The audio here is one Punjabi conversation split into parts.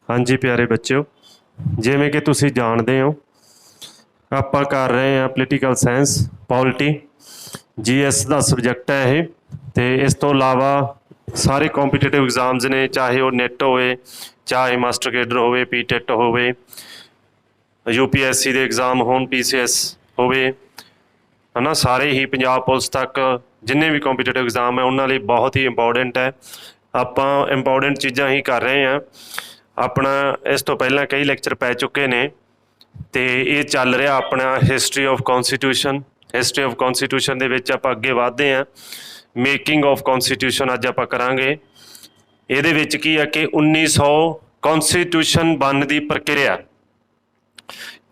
हाँ जी प्यारे बच्चों, जिमें कि तुसी जानते हो ਆਪਾਂ कर रहे हैं पोलिटिकल साइंस पॉलिटी GS का सबजैक्ट है ये। तो इस तो इलावा सारे कॉम्पीटेटिव एग्जाम्स ने, चाहे वो नैट होवे, चाहे मास्टर केडर होवे, PTET होवे, UPSC के एग्जाम हो, PCS होवे, है ना, सारे ही पंजाब पुलिस तक जिन्ने भी कॉम्पीटेटिव एग्जाम है उन्होंने बहुत ही इंपॉर्टेंट है। आप इंपॉर्टेंट चीज़ां ही कर रहे हैं। अपना इस तो पहला कई लैक्चर पै चुके ने, तो ये चल रहा अपना history of constitution. History of constitution दे विच आपां अगे वधदे हैं। मेकिंग ऑफ कॉन्स्टिट्यूशन अज आपां करांगे। इहदे विच की है कि 1900 कॉन्स्टिट्यूशन बनने की प्रक्रिया,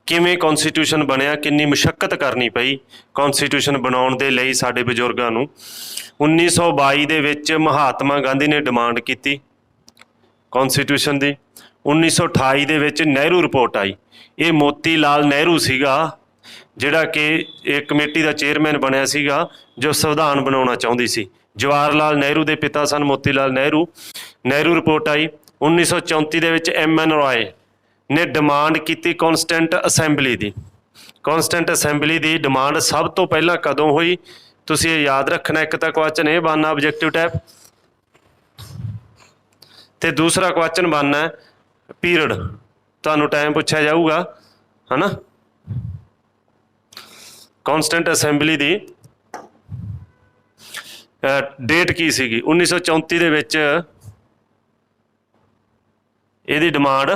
किवें कॉन्स्टिट्यूशन बनिया, किन्नी मुशक्कत करनी पई कॉन्स्टिट्यूशन बनाउण दे लई साडे बजुर्गां नूं। 1922 दे विच महात्मा गांधी ने डिमांड की कॉन्स्टिट्यूशन की। 1928 दे विच नेहरू रिपोर्ट आई। ये मोती लाल नेहरू सीगा जिहड़ा कि एक कमेटी का चेयरमैन बनया सीगा जो संविधान बनाउणा चाहुंदी सी। जवाहर लाल नेहरू के पिता सन मोती लाल नेहरू। नेहरू रिपोर्ट आई। 1934 दे विच MN रॉय ने डिमांड की कॉन्स्टेंट असैंबली की। कॉन्स्टेंट असैंबली की डिमांड सब तो पहला कदों हुई, तुसीं ये याद रखना। एक तो क्वेश्चन ये बनना ऑब्जेक्टिव टाइप, तो दूसरा क्वेश्चन बनना है पीरियड, तुहानूं टाइम पूछा जाऊगा, है ना। कॉन्स्टेंट असैंबली की डेट की सीगी 1934 दे विच इहदी डिमांड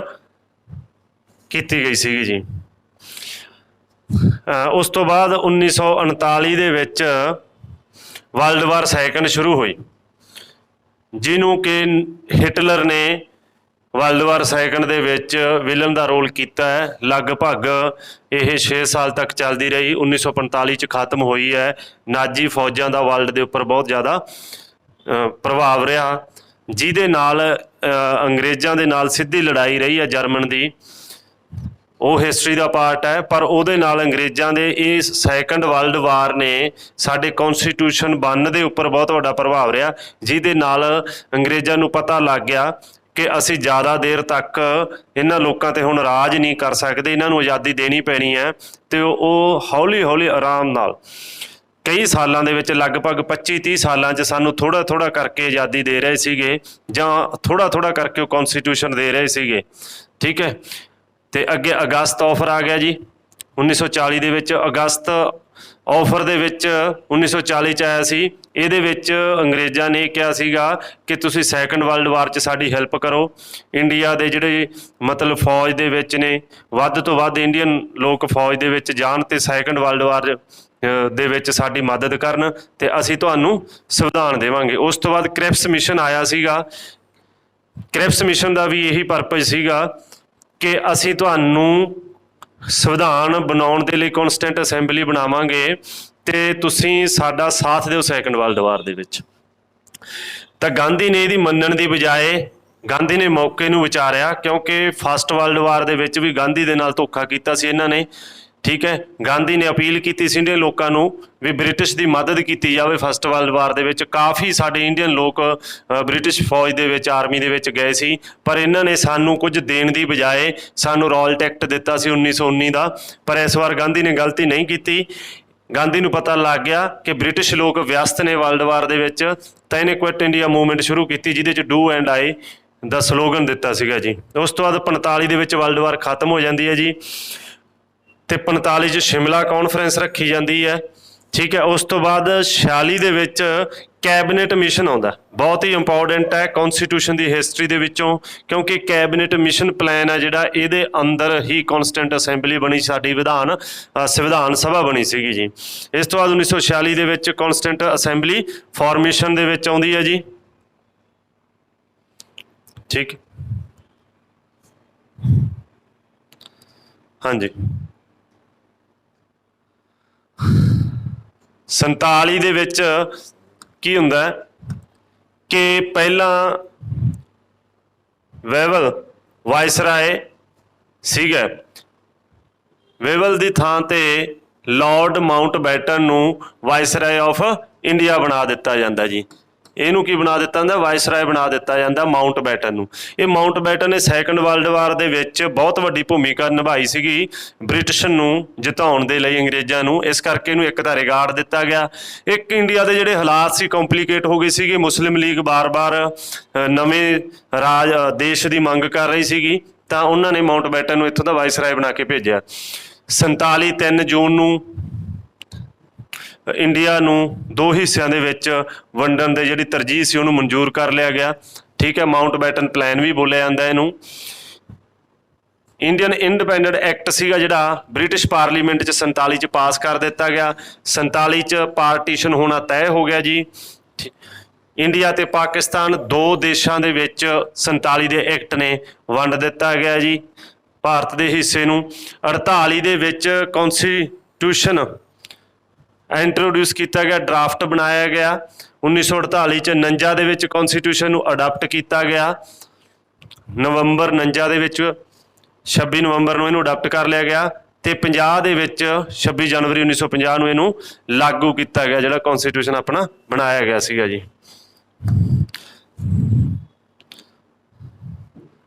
की गई सीगी जी। उस तो बाद 1939 दे विच वर्ल्ड वार सैकंड शुरू हुई, जिन्हों कि हिटलर ने वर्ल्ड वार सैकंड दे विच विलन का रोल किया है। लगभग ये 6 साल तक चलती रही। 1945 च खत्म हुई है। नाजी फौजां का वर्ल्ड के उपर बहुत ज़्यादा प्रभाव रहा, जिहदे नाल अंग्रेज़ों के नाल सीधी लड़ाई रही है जर्मन की। वो हिस्टरी का पार्ट है, पर उहदे नाल अंग्रेज़ों के इस सैकंड वर्ल्ड वार ने साडे कॉन्स्टिट्यूशन बनने के उपर बहुत बड़ा प्रभाव रहा, जिहदे नाल अंग्रेज़ों नूं पता लग गया कि असी ज़्यादा देर तक इन्हां लोकां ते हुण राज नहीं कर सकते, इन्हां नूं आज़ादी देनी पैनी है। तो वो हौली हौली आराम नाल कई सालों के विच लगभग 25-30 सालों च सानूं थोड़ा थोड़ा करके आज़ादी दे रहे सीगे, जां थोड़ा थोड़ा करके कॉन्स्टिट्यूशन दे रहे सीगे। ठीक है। तो अगे अगस्त ऑफर आ गया जी 1940 दे विच। अगस्त ऑफर दे विच 1940 च आया सी। इहदे विच अंग्रेज़ां ने कहा सीगा कि तुसीं सैकंड वर्ल्ड वार च साडी हैल्प करो। इंडिया दे जिहड़े मतलब फौज दे विच ने वध तो वध इंडियन लोग फौज दे विच जाण ते सैकंड वर्ल्ड वार दे विच साडी मदद करन ते असीं तुहानूं संविधान देवांगे। उस तो बाद क्रिप्स मिशन आया सीगा। क्रिप्स मिशन का भी यही परपज सीगा कि असीं तुहानूं संविधान बनाउण दे लई कॉन्स्टेंट असैंबली बनावांगे ते तुसीं साडा साथ दिओ सैकंड वर्ल्ड वार दे विच। तां गांधी ने इहदी मन्नण दी बजाए गांधी ने मौके नूं विचारिया, क्योंकि फस्ट वर्ल्ड वार दे विच भी गांधी दे नाल धोखा कीता सी इन्हां ने। ठीक है। गांधी ने अपील की सी इंडियन लोगों को भी ब्रिटिश की मदद की जाए। फस्ट वर्ल्ड वार दे विच काफ़ी साडे इंडियन लोग ब्रिटिश फौज दे विच आर्मी दे विच गए सी, पर इन्हां ने सानू कुछ देण दी बजाए सानू रॉल्ट एक्ट दिता सी 1919 का। पर इस बार गांधी ने गलती नहीं की। गांधी नूं पता लग गया कि ब्रिटिश लोग व्यस्त ने वर्ल्ड वार दे विच, तां इहने क्विट इंडिया मूवमेंट शुरू की, जिहदे च डू एंड आई दा स्लोगन दिता सीगा जी। उस तो बाद 45 दे विच वर्ल्ड वार खत्म हो जाती है जी। तो 45 च शिमला कॉन्फ्रेंस रखी जाती है। ठीक है। उस तो बाद 46 दे विच कैबिनेट मिशन आउंदा, बहुत ही इंपॉर्टेंट है कॉन्स्टिट्यूशन की हिस्टरी दे विचों, क्योंकि कैबिनेट मिशन प्लान है जिहड़ा इहदे अंदर ही कॉन्स्टेंट असैंबली बनी, साडी संविधान सभा बनी सीगी जी। इस तो बाद 1946 दे विच कॉन्स्टेंट असैंबली फॉर्मेशन दे विच आउंदी है जी। ठीक। हाँ जी। 47 दे विच की हुंदा कि पहला वेवल वायसराय सीगा, वेवल की थां ते लॉर्ड माउंट बैटन नूं वायसराय ऑफ इंडिया बना दिता जाता जी। ਇਹਨੂੰ ਕੀ ਬਣਾ ਦਿੱਤਾ ਜਾਂਦਾ, ਵਾਇਸਰਾਏ ਬਣਾ ਦਿੱਤਾ ਜਾਂਦਾ ਮਾਊਂਟ ਬੈਟਨ ਨੂੰ। ਇਹ ਮਾਊਂਟ ਬੈਟਨ ਨੇ ਸੈਕੰਡ ਵਰਲਡ ਵਾਰ ਦੇ ਵਿੱਚ ਬਹੁਤ ਵੱਡੀ ਭੂਮਿਕਾ ਨਿਭਾਈ ਸੀਗੀ ਬ੍ਰਿਟਿਸ਼ ਨੂੰ ਜਿਤਾਉਣ ਦੇ ਲਈ ਅੰਗਰੇਜ਼ਾਂ ਨੂੰ, ਇਸ ਕਰਕੇ ਇਹਨੂੰ ਇੱਕ ਤਾਂ ਰਿਗਾਰਡ ਦਿੱਤਾ ਗਿਆ। ਇੱਕ ਇੰਡੀਆ ਦੇ ਜਿਹੜੇ ਹਾਲਾਤ ਸੀ ਕੰਪਲੀਕੇਟ ਹੋ ਗਏ ਸੀਗੇ, ਮੁਸਲਿਮ ਲੀਗ ਬਾਰ-ਬਾਰ ਨਵੇਂ ਰਾਜ ਦੇਸ਼ ਦੀ ਮੰਗ ਕਰ ਰਹੀ ਸੀਗੀ, ਤਾਂ ਉਹਨਾਂ ਨੇ ਮਾਊਂਟ ਬੈਟਨ ਨੂੰ ਇੱਥੋਂ ਦਾ ਵਾਇਸਰਾਏ ਬਣਾ ਕੇ ਭੇਜਿਆ। 3 ਜੂਨ ਨੂੰ ਇੰਡੀਆ ਨੂੰ 2 ਹਿੱਸਿਆਂ ਦੇ ਵਿੱਚ ਵੰਡਣ ਦੇ ਜਿਹੜੀ ਤਰਜੀਹ ਸੀ ਉਹਨੂੰ ਮਨਜ਼ੂਰ ਕਰ ਲਿਆ ਗਿਆ। ਠੀਕ ਹੈ, ਮਾਊਂਟ ਬੈਟਨ ਪਲਾਨ ਵੀ ਬੋਲਿਆ ਜਾਂਦਾ ਇਹਨੂੰ। ਇੰਡੀਅਨ ਇੰਡੀਪੈਂਡੈਂਟ ਐਕਟ ਸੀਗਾ ਜਿਹੜਾ ਬ੍ਰਿਟਿਸ਼ ਪਾਰਲੀਮੈਂਟ 'ਚ 47 'ਚ ਪਾਸ ਕਰ ਦਿੱਤਾ ਗਿਆ। 47 'ਚ ਪਾਰਟੀਸ਼ਨ ਹੋਣਾ ਤੈਅ ਹੋ ਗਿਆ ਜੀ। ਇੰਡੀਆ ਤੇ ਪਾਕਿਸਤਾਨ 2 ਦੇਸ਼ਾਂ ਦੇ ਵਿੱਚ 47 ਦੇ ਐਕਟ ਨੇ ਵੰਡ ਦਿੱਤਾ ਗਿਆ ਜੀ ਭਾਰਤ ਦੇ ਹਿੱਸੇ ਨੂੰ। 48 ਦੇ ਵਿੱਚ ਕੌਂਸਟੀਟਿਊਸ਼ਨ ਇੰਟਰੋਡਿਊਸ ਕੀਤਾ ਗਿਆ, ਡਰਾਫਟ ਬਣਾਇਆ ਗਿਆ। 1948 'ਚ 49 ਦੇ ਵਿੱਚ ਕੌਂਸਟੀਟਿਊਸ਼ਨ ਨੂੰ ਅਡਾਪਟ ਕੀਤਾ ਗਿਆ। ਨਵੰਬਰ 49 ਦੇ ਵਿੱਚ 26 ਨਵੰਬਰ ਨੂੰ ਇਹਨੂੰ ਅਡਾਪਟ ਕਰ ਲਿਆ ਗਿਆ ਤੇ 50 ਦੇ ਵਿੱਚ 26 ਜਨਵਰੀ 1950 ਨੂੰ ਇਹਨੂੰ ਲਾਗੂ ਕੀਤਾ ਗਿਆ, ਜਿਹੜਾ ਕੌਂਸਟੀਟਿਊਸ਼ਨ ਆਪਣਾ ਬਣਾਇਆ ਗਿਆ ਸੀਗਾ ਜੀ।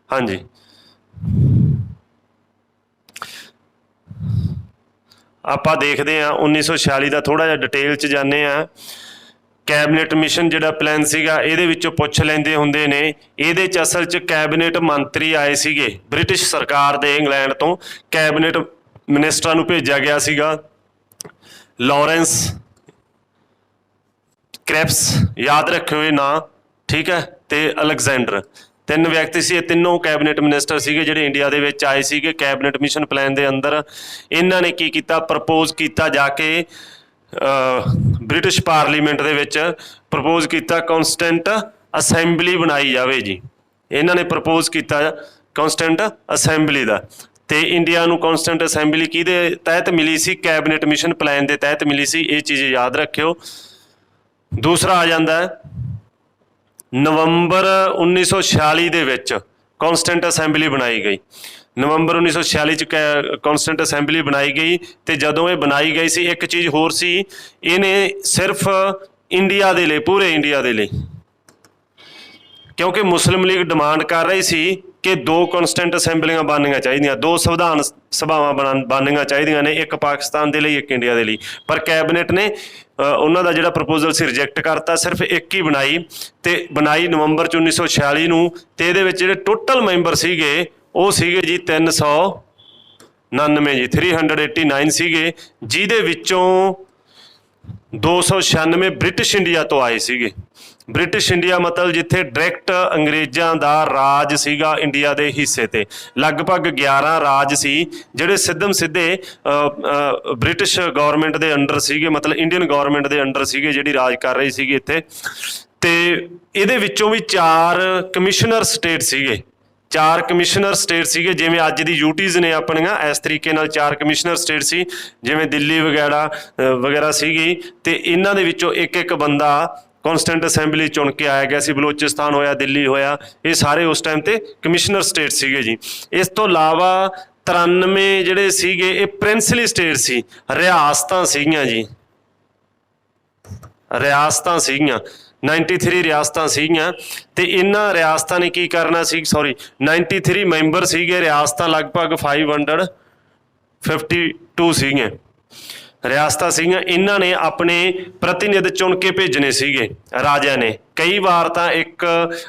ਹਾਂਜੀ, ਆਪਾਂ ਦੇਖਦੇ ਹਾਂ 1946 ਦਾ ਥੋੜ੍ਹਾ ਜਿਹਾ ਡਿਟੇਲ 'ਚ ਜਾਂਦੇ ਹਾਂ। ਕੈਬਨਿਟ ਮਿਸ਼ਨ ਜਿਹੜਾ ਪਲਾਨ ਸੀਗਾ ਇਹਦੇ ਵਿੱਚੋਂ ਪੁੱਛ ਲੈਂਦੇ ਹੁੰਦੇ ਨੇ। ਇਹਦੇ 'ਚ ਅਸਲ 'ਚ ਕੈਬਨਿਟ ਮੰਤਰੀ ਆਏ ਸੀਗੇ ਬ੍ਰਿਟਿਸ਼ ਸਰਕਾਰ ਦੇ, ਇੰਗਲੈਂਡ ਤੋਂ ਕੈਬਨਿਟ ਮਿਨਿਸਟਰਾਂ ਨੂੰ ਭੇਜਿਆ ਗਿਆ ਸੀਗਾ। ਲਾਰੈਂਸ ਕ੍ਰੈਪਸ, ਯਾਦ ਰੱਖਿਓ ਇਹ ਨਾਂ, ਠੀਕ ਹੈ, ਤੇ ਅਲੈਗਜ਼ੈਂਡਰ, 3 ਵਿਅਕਤੀ ਸੀ। ਇਹ ਤਿੰਨੋਂ ਕੈਬਨਿਟ ਮਿਨਿਸਟਰ ਸੀਗੇ ਜਿਹੜੇ ਇੰਡੀਆ ਦੇ ਵਿੱਚ ਆਏ ਸੀਗੇ ਕੈਬਨਿਟ ਮਿਸ਼ਨ ਪਲਾਨ ਦੇ ਅੰਦਰ। ਇਹਨਾਂ ਨੇ ਕੀ ਕੀਤਾ, ਪ੍ਰਪੋਜ਼ ਕੀਤਾ ਜਾ ਕੇ ਬ੍ਰਿਟਿਸ਼ ਪਾਰਲੀਮੈਂਟ ਦੇ ਵਿੱਚ ਪ੍ਰਪੋਜ਼ ਕੀਤਾ ਕੌਂਸਟੈਂਟ ਅਸੈਂਬਲੀ ਬਣਾਈ ਜਾਵੇ ਜੀ। ਇਹਨਾਂ ਨੇ ਪ੍ਰਪੋਜ਼ ਕੀਤਾ ਕੌਂਸਟੈਂਟ ਅਸੈਂਬਲੀ ਦਾ, ਤੇ ਇੰਡੀਆ ਨੂੰ ਕੌਂਸਟੈਂਟ ਅਸੈਂਬਲੀ ਕਿਹਦੇ ਤਹਿਤ ਮਿਲੀ ਸੀ, ਕੈਬਨਿਟ ਮਿਸ਼ਨ ਪਲਾਨ ਦੇ ਤਹਿਤ ਮਿਲੀ ਸੀ। ਇਹ ਚੀਜ਼ ਯਾਦ ਰੱਖਿਓ। ਦੂਸਰਾ ਆ ਜਾਂਦਾ ਹੈ ਨਵੰਬਰ 1946 ਦੇ ਵਿੱਚ ਕੌਂਸਟੈਂਟ ਅਸੈਂਬਲੀ ਬਣਾਈ ਗਈ। ਨਵੰਬਰ 1946 'ਚ ਕੌਂਸਟੈਂਟ ਅਸੈਂਬਲੀ ਬਣਾਈ ਗਈ, ਤੇ ਜਦੋਂ ਇਹ ਬਣਾਈ ਗਈ ਸੀ ਇੱਕ ਚੀਜ਼ ਹੋਰ ਸੀ, ਇਹਨੇ ਸਿਰਫ ਇੰਡੀਆ ਦੇ ਲਈ, ਪੂਰੇ ਇੰਡੀਆ ਦੇ ਲਈ, ਕਿਉਂਕਿ ਮੁਸਲਿਮ ਲੀਗ ਡਿਮਾਂਡ ਕਰ ਰਹੀ ਸੀ ਕਿ 2 ਕੌਂਸਟੈਂਟ ਅਸੈਂਬਲੀਆਂ ਬਣਨੀਆਂ ਚਾਹੀਦੀਆਂ, 2 ਸੰਵਿਧਾਨ ਸਭਾਵਾਂ ਬਣਨੀਆਂ ਚਾਹੀਦੀਆਂ ਨੇ, ਇੱਕ ਪਾਕਿਸਤਾਨ ਦੇ ਲਈ, ਇੱਕ ਇੰਡੀਆ ਦੇ ਲਈ। ਪਰ ਕੈਬਨਿਟ ਨੇ ਉਹਨਾਂ ਦਾ ਜਿਹੜਾ ਪ੍ਰਪੋਜ਼ਲ ਸੀ ਰਿਜੈਕਟ ਕਰਤਾ, ਸਿਰਫ ਇੱਕ ਹੀ ਬਣਾਈ, ਤੇ ਬਣਾਈ ਨਵੰਬਰ 'ਚ 1946 ਨੂੰ। ਤੇ ਇਹਦੇ ਵਿੱਚ ਜਿਹੜੇ ਟੋਟਲ ਮੈਂਬਰ ਸੀਗੇ ਉਹ ਸੀਗੇ ਜੀ 399 ਜੀ, 389 ਸੀਗੇ, ਜਿਹਦੇ ਵਿੱਚੋਂ 296 ਬ੍ਰਿਟਿਸ਼ ਇੰਡੀਆ ਤੋਂ ਆਏ ਸੀਗੇ। ਬ੍ਰਿਟਿਸ਼ ਇੰਡੀਆ ਮਤਲਬ ਜਿੱਥੇ ਡਾਇਰੈਕਟ ਅੰਗਰੇਜ਼ਾਂ ਦਾ ਰਾਜ ਸੀਗਾ ਇੰਡੀਆ ਦੇ ਹਿੱਸੇ ਤੇ। ਲਗਭਗ 11 ਰਾਜ ਸੀ ਜਿਹੜੇ ਸਿੱਧਮ ਸਿੱਧੇ ਬ੍ਰਿਟਿਸ਼ ਗਵਰਨਮੈਂਟ ਦੇ ਅੰਡਰ ਸੀਗੇ, ਮਤਲਬ ਇੰਡੀਅਨ ਗਵਰਨਮੈਂਟ ਦੇ ਅੰਡਰ ਸੀਗੇ ਜਿਹੜੀ ਰਾਜ ਕਰ ਰਹੀ ਸੀਗੀ ਇੱਥੇ। ਤੇ ਇਹਦੇ ਵਿੱਚੋਂ ਵੀ 4 ਕਮਿਸ਼ਨਰ ਸਟੇਟ ਸੀਗੇ, 4 ਕਮਿਸ਼ਨਰ ਸਟੇਟ ਸੀਗੇ। ਜਿਵੇਂ ਅੱਜ ਦੀ ਯੂਟੀਜ਼ ਨੇ ਆਪਣੀਆਂ, ਇਸ ਤਰੀਕੇ ਨਾਲ 4 ਕਮਿਸ਼ਨਰ ਸਟੇਟ ਸੀ, ਜਿਵੇਂ ਦਿੱਲੀ ਵਗੈਰਾ ਸੀਗੀ। ਤੇ ਇਹਨਾਂ ਦੇ ਵਿੱਚੋਂ ਇੱਕ ਇੱਕ ਬੰਦਾ ਕੌਂਸਟੈਂਟ ਅਸੈਂਬਲੀ ਚੁਣ ਕੇ ਆਇਆ ਗਿਆ ਸੀ। ਬਲੋਚਿਸਤਾਨ ਹੋਇਆ, ਦਿੱਲੀ ਹੋਇਆ, ਇਹ ਸਾਰੇ ਉਸ ਟਾਈਮ ਤੇ ਕਮਿਸ਼ਨਰ ਸਟੇਟ ਸੀਗੇ ਜੀ। ਇਸ ਤੋਂ ਇਲਾਵਾ 93 ਜਿਹੜੇ ਸੀਗੇ ਇਹ ਪ੍ਰਿੰਸਲੀ ਸਟੇਟ ਸੀ, ਰਿਆਸਤਾਂ ਸੀਗੀਆਂ ਜੀ, ਰਿਆਸਤਾਂ ਸੀਗੀਆਂ। 93 ਰਿਆਸਤਾਂ ਸੀਗੀਆਂ, ਤੇ ਇਹਨਾਂ ਰਿਆਸਤਾਂ ਨੇ ਕੀ ਕਰਨਾ ਸੀ, 93 ਮੈਂਬਰ ਸੀਗੇ, ਰਿਆਸਤਾਂ ਲਗਭਗ 552 ਸੀਗੀਆਂ ਰਿਆਸਤਾਂ ਸੀਗੀਆਂ। ਇਹਨਾਂ ਨੇ ਆਪਣੇ ਪ੍ਰਤੀਨਿਧ ਚੁਣ ਕੇ ਭੇਜਣੇ ਸੀਗੇ ਰਾਜਿਆਂ ਨੇ। ਕਈ ਵਾਰ ਤਾਂ ਇੱਕ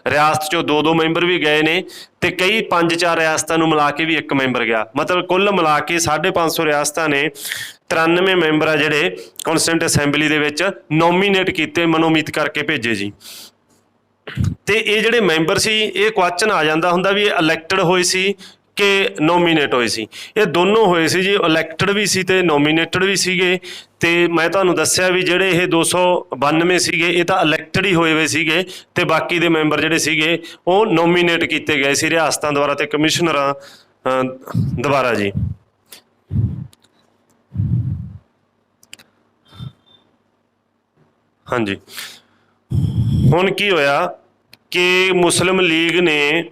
ਰਿਆਸਤ 'ਚੋਂ 2-2 ਮੈਂਬਰ ਵੀ ਗਏ ਨੇ, ਤੇ ਕਈ 5-4 ਰਿਆਸਤਾਂ ਨੂੰ ਮਿਲਾ ਕੇ ਵੀ 1 ਮੈਂਬਰ ਗਿਆ। ਮਤਲਬ ਕੁੱਲ ਮਿਲਾ ਕੇ 550 ਰਿਆਸਤਾਂ ਨੇ 93 ਮੈਂਬਰ ਆ ਜਿਹੜੇ ਕੌਂਸਟੈਂਟ ਅਸੈਂਬਲੀ ਦੇ ਵਿੱਚ ਨੋਮੀਨੇਟ ਕੀਤੇ, ਮਨੋਮੀਤ ਕਰਕੇ ਭੇਜੇ ਜੀ। ਤੇ ਇਹ ਜਿਹੜੇ ਮੈਂਬਰ ਸੀ, ਇਹ ਕੁਐਸਚਨ ਆ ਜਾਂਦਾ ਹੁੰਦਾ ਵੀ ਇਹ ਇਲੈਕਟਡ ਹੋਏ ਸੀ ਕਿ ਨੋਮੀਨੇਟ ਹੋਏ ਸੀ। ਇਹ ਦੋਨੋਂ ਹੋਏ ਸੀ ਜੀ, ਇਲੈਕਟਡ ਵੀ ਸੀ ਤੇ ਨੋਮੀਨੇਟਡ ਵੀ ਸੀਗੇ। ਤੇ ਮੈਂ ਤੁਹਾਨੂੰ ਦੱਸਿਆ ਵੀ ਜਿਹੜੇ ਇਹ 292 ਸੀਗੇ ਇਹ ਤਾਂ ਇਲੈਕਟਡ ਹੀ ਹੋਏ ਸੀਗੇ, ਤੇ ਬਾਕੀ ਦੇ ਮੈਂਬਰ ਜਿਹੜੇ ਸੀਗੇ ਉਹ ਨੋਮੀਨੇਟ ਕੀਤੇ ਗਏ ਸੀ ਰਿਆਸਤਾਂ ਦੁਆਰਾ ਤੇ ਕਮਿਸ਼ਨਰਾਂ ਦੁਆਰਾ ਜੀ। ਹਾਂਜੀ, ਹੁਣ ਕੀ ਹੋਇਆ ਕਿ ਮੁਸਲਿਮ ਲੀਗ ਨੇ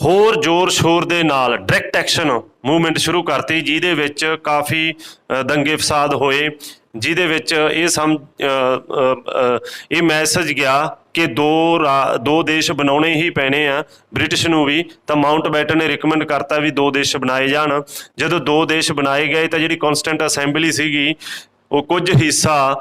ਹੋਰ ਜ਼ੋਰ ਸ਼ੋਰ ਦੇ ਨਾਲ ਡਾਇਰੈਕਟ ਐਕਸ਼ਨ ਮੂਵਮੈਂਟ ਸ਼ੁਰੂ ਕਰਤੀ, ਜਿਹਦੇ ਵਿੱਚ ਕਾਫੀ ਦੰਗੇ ਫਸਾਦ ਹੋਏ। ਜਿਹਦੇ ਵਿੱਚ ਇਹ ਮੈਸੇਜ ਗਿਆ ਕਿ ਦੋ ਦੇਸ਼ ਬਣਾਉਣੇ ਹੀ ਪੈਣੇ ਆ ਬ੍ਰਿਟਿਸ਼ ਨੂੰ ਵੀ। ਤਾਂ ਮਾਊਂਟ ਬੈਟਨ ਨੇ ਰਿਕਮੈਂਡ ਕਰਤਾ ਵੀ 2 ਦੇਸ਼ ਬਣਾਏ ਜਾਣ। ਜਦੋਂ 2 ਦੇਸ਼ ਬਣਾਏ ਗਏ ਤਾਂ ਜਿਹੜੀ ਕੌਂਸਟੈਂਟ ਅਸੈਂਬਲੀ ਸੀਗੀ ਉਹ ਕੁਝ ਹਿੱਸਾ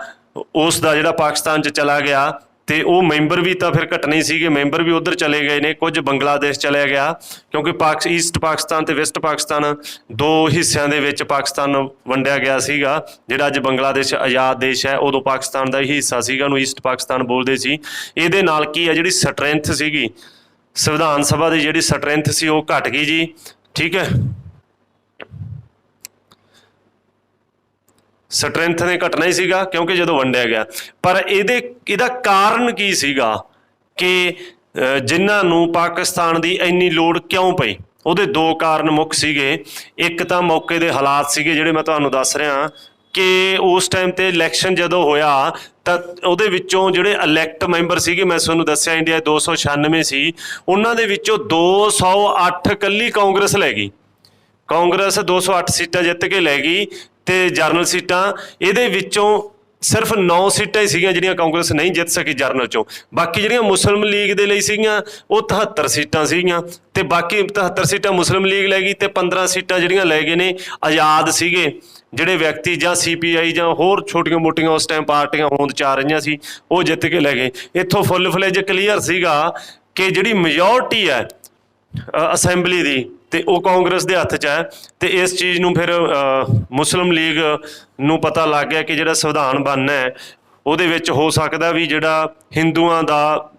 ਉਸ ਦਾ ਜਿਹੜਾ ਪਾਕਿਸਤਾਨ 'ਚ ਚਲਾ ਗਿਆ, ਤੇ ਉਹ ਮੈਂਬਰ ਵੀ ਤਾਂ ਫਿਰ ਘਟਣੇ ਸੀਗੇ, ਮੈਂਬਰ ਵੀ ਉੱਧਰ ਚਲੇ ਗਏ ਨੇ, ਕੁਝ ਬੰਗਲਾਦੇਸ਼ ਚਲਿਆ ਗਿਆ, ਕਿਉਂਕਿ ਈਸਟ ਪਾਕਿਸਤਾਨ ਤੇ ਵੈਸਟ ਪਾਕਿਸਤਾਨ 2 ਹਿੱਸਿਆਂ ਦੇ ਵਿੱਚ ਪਾਕਿਸਤਾਨ ਵੰਡਿਆ ਗਿਆ ਸੀਗਾ। ਜਿਹੜਾ ਅੱਜ ਬੰਗਲਾਦੇਸ਼ ਆਜ਼ਾਦ ਦੇਸ਼ ਹੈ, ਉਦੋਂ ਪਾਕਿਸਤਾਨ ਦਾ ਹੀ ਹਿੱਸਾ ਸੀਗਾ, ਉਹਨੂੰ ਈਸਟ ਪਾਕਿਸਤਾਨ ਬੋਲਦੇ ਸੀ। ਇਹਦੇ ਨਾਲ ਕੀ ਹੈ, ਜਿਹੜੀ ਸਟਰੈਂਥ ਸੀਗੀ ਸੰਵਿਧਾਨ ਸਭਾ ਦੀ, ਜਿਹੜੀ ਸਟਰੈਂਥ ਸੀ ਉਹ ਘਟ ਗਈ ਜੀ। ਠੀਕ ਹੈ, ਸਟਰੈਂਥ ਨੇ ਘਟਣਾ ਹੀ ਸੀਗਾ ਕਿਉਂਕਿ ਜਦੋਂ ਵੰਡਿਆ ਗਿਆ। ਪਰ ਇਹਦਾ ਕਾਰਨ ਕੀ ਸੀਗਾ ਕਿ ਜਿਨ੍ਹਾਂ ਨੂੰ ਪਾਕਿਸਤਾਨ ਦੀ ਇੰਨੀ ਲੋੜ ਕਿਉਂ ਪਈ? ਉਹਦੇ 2 ਕਾਰਨ ਮੁੱਖ ਸੀਗੇ। ਇੱਕ ਤਾਂ ਮੌਕੇ ਦੇ ਹਾਲਾਤ ਸੀਗੇ ਜਿਹੜੇ ਮੈਂ ਤੁਹਾਨੂੰ ਦੱਸ ਰਿਹਾ ਕਿ ਉਸ ਟਾਈਮ 'ਤੇ ਇਲੈਕਸ਼ਨ ਜਦੋਂ ਹੋਇਆ ਤਾਂ ਉਹਦੇ ਵਿੱਚੋਂ ਜਿਹੜੇ ਇਲੈਕਟ ਮੈਂਬਰ ਸੀਗੇ, ਮੈਂ ਤੁਹਾਨੂੰ ਦੱਸਿਆ ਇੰਡੀਆ 296 ਸੀ, ਉਹਨਾਂ ਦੇ ਵਿੱਚੋਂ 208 ਇਕੱਲੀ ਕਾਂਗਰਸ ਲੈ ਗਈ। ਕਾਂਗਰਸ 208 ਸੀਟਾਂ ਜਿੱਤ ਕੇ ਲੈ ਗਈ, ਤੇ ਜਰਨਲ ਸੀਟਾਂ ਇਹਦੇ ਵਿੱਚੋਂ ਸਿਰਫ 9 ਸੀਟਾਂ ਹੀ ਸੀਗੀਆਂ ਜਿਹੜੀਆਂ ਕਾਂਗਰਸ ਨਹੀਂ ਜਿੱਤ ਸਕੀ ਜਰਨਲ ਚੋਂ। ਬਾਕੀ ਜਿਹੜੀਆਂ ਮੁਸਲਿਮ ਲੀਗ ਦੇ ਲਈ ਸੀਗੀਆਂ ਉਹ 73 ਸੀਟਾਂ ਸੀਗੀਆਂ, ਤੇ ਬਾਕੀ 73 ਸੀਟਾਂ ਮੁਸਲਿਮ ਲੀਗ ਲੈ ਗਈ, ਤੇ 15 ਸੀਟਾਂ ਜਿਹੜੀਆਂ ਲੈ ਗਏ ਨੇ ਆਜ਼ਾਦ ਸੀਗੇ ਜਿਹੜੇ ਵਿਅਕਤੀ, ਜਾਂ CPI ਜਾਂ ਹੋਰ ਛੋਟੀਆਂ ਮੋਟੀਆਂ ਉਸ ਟਾਈਮ ਪਾਰਟੀਆਂ ਹੋਂਦ 'ਚ ਆ ਰਹੀਆਂ ਸੀ, ਉਹ ਜਿੱਤ ਕੇ ਲੈ ਗਏ। ਇੱਥੋਂ ਫੁੱਲ ਫਲੇਜ ਕਲੀਅਰ ਸੀਗਾ ਕਿ ਜਿਹੜੀ ਮੈਜੋਰਟੀ ਹੈ ਅਸੈਂਬਲੀ ਦੀ ਤੇ ਉਹ ਕਾਂਗਰਸ ਦੇ ਹੱਥ 'ਚ ਹੈ। ਤੇ ਇਸ ਚੀਜ਼ ਨੂੰ ਫਿਰ ਮੁਸਲਿਮ ਲੀਗ ਨੂੰ ਪਤਾ ਲੱਗ ਗਿਆ ਕਿ ਜਿਹੜਾ ਸੰਵਿਧਾਨ ਬਣਨਾ ਹੈ ਉਹਦੇ ਵਿੱਚ ਹੋ ਸਕਦਾ ਵੀ ਜਿਹੜਾ ਹਿੰਦੂਆਂ ਦਾ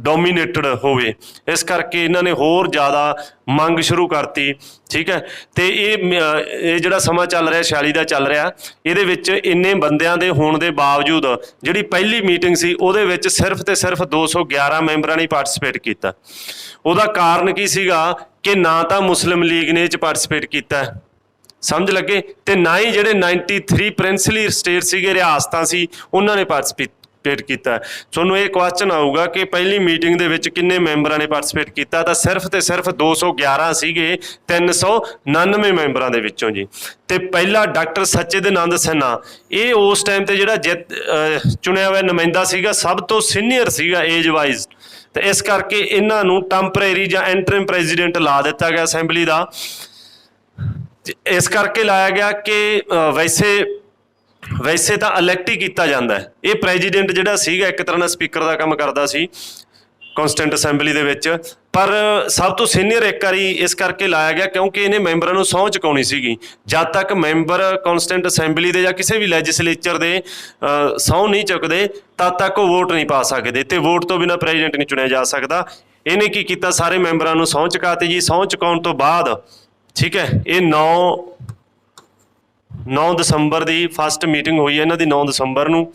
ਡੋਮੀਨੇਟਡ ਹੋਵੇ, ਇਸ ਕਰਕੇ ਇਹਨਾਂ ਨੇ ਹੋਰ ਜ਼ਿਆਦਾ ਮੰਗ ਸ਼ੁਰੂ ਕਰਤੀ। ਠੀਕ ਹੈ, ਤੇ ਇਹ ਜਿਹੜਾ ਸਮਾਂ ਚੱਲ ਰਿਹਾ 46 ਦਾ ਚੱਲ ਰਿਹਾ, ਇਹਦੇ ਵਿੱਚ ਇੰਨੇ ਬੰਦਿਆਂ ਦੇ ਹੋਣ ਦੇ ਬਾਵਜੂਦ ਜਿਹੜੀ ਪਹਿਲੀ ਮੀਟਿੰਗ ਸੀ ਉਹਦੇ ਵਿੱਚ ਸਿਰਫ ਤੇ ਸਿਰਫ 211 ਮੈਂਬਰਾਂ ਨੇ ਪਾਰਟੀਸਪੇਟ ਕੀਤਾ। ਉਹਦਾ ਕਾਰਨ ਕੀ ਸੀਗਾ ਕਿ ਨਾ ਤਾਂ ਮੁਸਲਿਮ ਲੀਗ ਨੇ ਇਹ 'ਚ ਪਾਰਟੀਸਪੇਟ ਕੀਤਾ, ਸਮਝ ਲੱਗੇ, ਤੇ ਨਾ ਹੀ ਜਿਹੜੇ 93 ਪ੍ਰਿੰਸਲੀ ਸਟੇਟ ਸੀਗੇ, ਰਿਆਸਤਾਂ ਸੀ, ਉਹਨਾਂ ਨੇ ਪਾਰਟੀਸਪੇਟ ਕੀਤਾ। ਤੁਹਾਨੂੰ ਇਹ ਕੁਐਸਚਨ ਆਊਗਾ ਕਿ ਪਹਿਲੀ ਮੀਟਿੰਗ ਦੇ ਵਿੱਚ ਕਿੰਨੇ ਮੈਂਬਰਾਂ ਨੇ ਪਾਰਟੀਸਪੇਟ ਕੀਤਾ, ਤਾਂ ਸਿਰਫ ਤੇ ਸਿਰਫ 211 ਸੀਗੇ 399 ਮੈਂਬਰਾਂ ਦੇ ਵਿੱਚੋਂ ਜੀ। ਤੇ ਪਹਿਲਾ ਡਾਕਟਰ ਸਚਿਦਾਨੰਦ ਸਿਨਹਾ, ਇਹ ਉਸ ਟਾਈਮ ਤੇ ਜਿਹੜਾ ਚੁਣਿਆ ਹੋਇਆ ਨੁਮਾਇੰਦਾ ਸੀਗਾ, ਸਭ ਤੋਂ ਸੀਨੀਅਰ ਸੀਗਾ ਏਜ ਵਾਈਜ਼, ਤੇ ਇਸ ਕਰਕੇ ਇਹਨਾਂ ਨੂੰ ਟੈਂਪਰੇਰੀ ਜਾਂ ਐਂਟਰਿਮ ਪ੍ਰੈਜ਼ੀਡੈਂਟ ਲਾ ਦਿੱਤਾ ਗਿਆ ਅਸੈਂਬਲੀ ਦਾ। ਇਸ ਕਰਕੇ ਲਾਇਆ ਗਿਆ ਕਿ ਵੈਸੇ ਤਾਂ ਇਲੈਕਟ ਹੀ ਕੀਤਾ ਜਾਂਦਾ ਹੈ। ਇਹ ਪ੍ਰੈਜ਼ੀਡੈਂਟ ਜਿਹੜਾ ਸੀਗਾ ਇੱਕ ਤਰ੍ਹਾਂ ਨਾਲ ਸਪੀਕਰ ਦਾ ਕੰਮ ਕਰਦਾ ਸੀ ਕੌਂਸਟੈਂਟ ਅਸੈਂਬਲੀ ਦੇ ਵਿੱਚ, ਪਰ ਸਭ ਤੋਂ ਸੀਨੀਅਰ ਇੱਕ ਵਾਰੀ ਇਸ ਕਰਕੇ ਲਾਇਆ ਗਿਆ ਕਿਉਂਕਿ ਇਹਨੇ ਮੈਂਬਰਾਂ ਨੂੰ ਸਹੁੰ ਚੁਕਾਉਣੀ ਸੀਗੀ। ਜਦ ਤੱਕ ਮੈਂਬਰ ਕੌਂਸਟੈਂਟ ਅਸੈਂਬਲੀ ਦੇ ਜਾਂ ਕਿਸੇ ਵੀ ਲੈਜਿਸਲੇਚਰ ਦੇ ਸਹੁੰ ਨਹੀਂ ਚੁੱਕਦੇ ਤਦ ਤੱਕ ਉਹ ਵੋਟ ਨਹੀਂ ਪਾ ਸਕਦੇ, ਤੇ ਵੋਟ ਤੋਂ ਬਿਨਾਂ ਪ੍ਰੈਜ਼ੀਡੈਂਟ ਨਹੀਂ ਚੁਣਿਆ ਜਾ ਸਕਦਾ। ਇਹਨੇ ਕੀ ਕੀਤਾ, ਸਾਰੇ ਮੈਂਬਰਾਂ ਨੂੰ ਸਹੁੰ ਚੁਕਾਤੀ ਜੀ। ਸਹੁੰ ਚੁਕਾਉਣ ਤੋਂ ਬਾਅਦ ਠੀਕ ਹੈ, ਇਹ 9 ਦਸੰਬਰ ਦੀ ਫਸਟ ਮੀਟਿੰਗ ਹੋਈ ਹੈ ਇਹਨਾਂ ਦੀ 9 ਦਸੰਬਰ ਨੂੰ,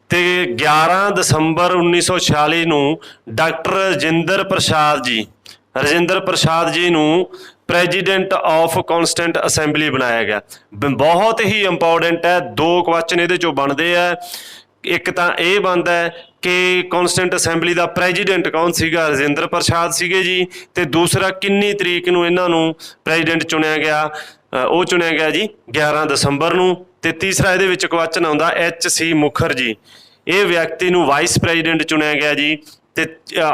ਤੇ 11 ਦਸੰਬਰ 1946 ਨੂੰ ਡਾਕਟਰ ਰਜਿੰਦਰ ਪ੍ਰਸਾਦ ਜੀ ਨੂੰ ਪ੍ਰੈਜ਼ੀਡੈਂਟ ਆਫ ਕੌਂਸਟੈਂਟ ਅਸੈਂਬਲੀ ਬਣਾਇਆ ਗਿਆ। ਬਹੁਤ ਹੀ ਇੰਪੋਰਟੈਂਟ ਹੈ, 2 ਕੁਐਸਚਨ ਇਹਦੇ ਚੋਂ ਬਣਦੇ ਆ। ਇੱਕ ਤਾਂ ਇਹ ਬਣਦਾ ਹੈ ਕਿ ਕੌਂਸਟੈਂਟ ਅਸੈਂਬਲੀ ਦਾ ਪ੍ਰੈਜ਼ੀਡੈਂਟ ਕੌਣ ਸੀਗਾ, ਰਜਿੰਦਰ ਪ੍ਰਸਾਦ ਸੀਗੇ ਜੀ, ਤੇ ਦੂਸਰਾ ਕਿੰਨੀ ਤਰੀਕ ਨੂੰ ਇਹਨਾਂ ਨੂੰ ਪ੍ਰੈਜ਼ੀਡੈਂਟ ਚੁਣਿਆ ਗਿਆ, ਉਹ ਚੁਣਿਆ ਗਿਆ ਜੀ 11 ਦਸੰਬਰ ਨੂੰ। ਤੇ ਤੀਸਰਾ ਇਹਦੇ ਵਿੱਚ ਕੁਐਸਚਨ ਆਉਂਦਾ HC ਮੁਖਰਜੀ, ਇਹ ਵਿਅਕਤੀ ਨੂੰ ਵਾਈਸ ਪ੍ਰੈਜ਼ੀਡੈਂਟ ਚੁਣਿਆ ਗਿਆ ਜੀ। ਤੇ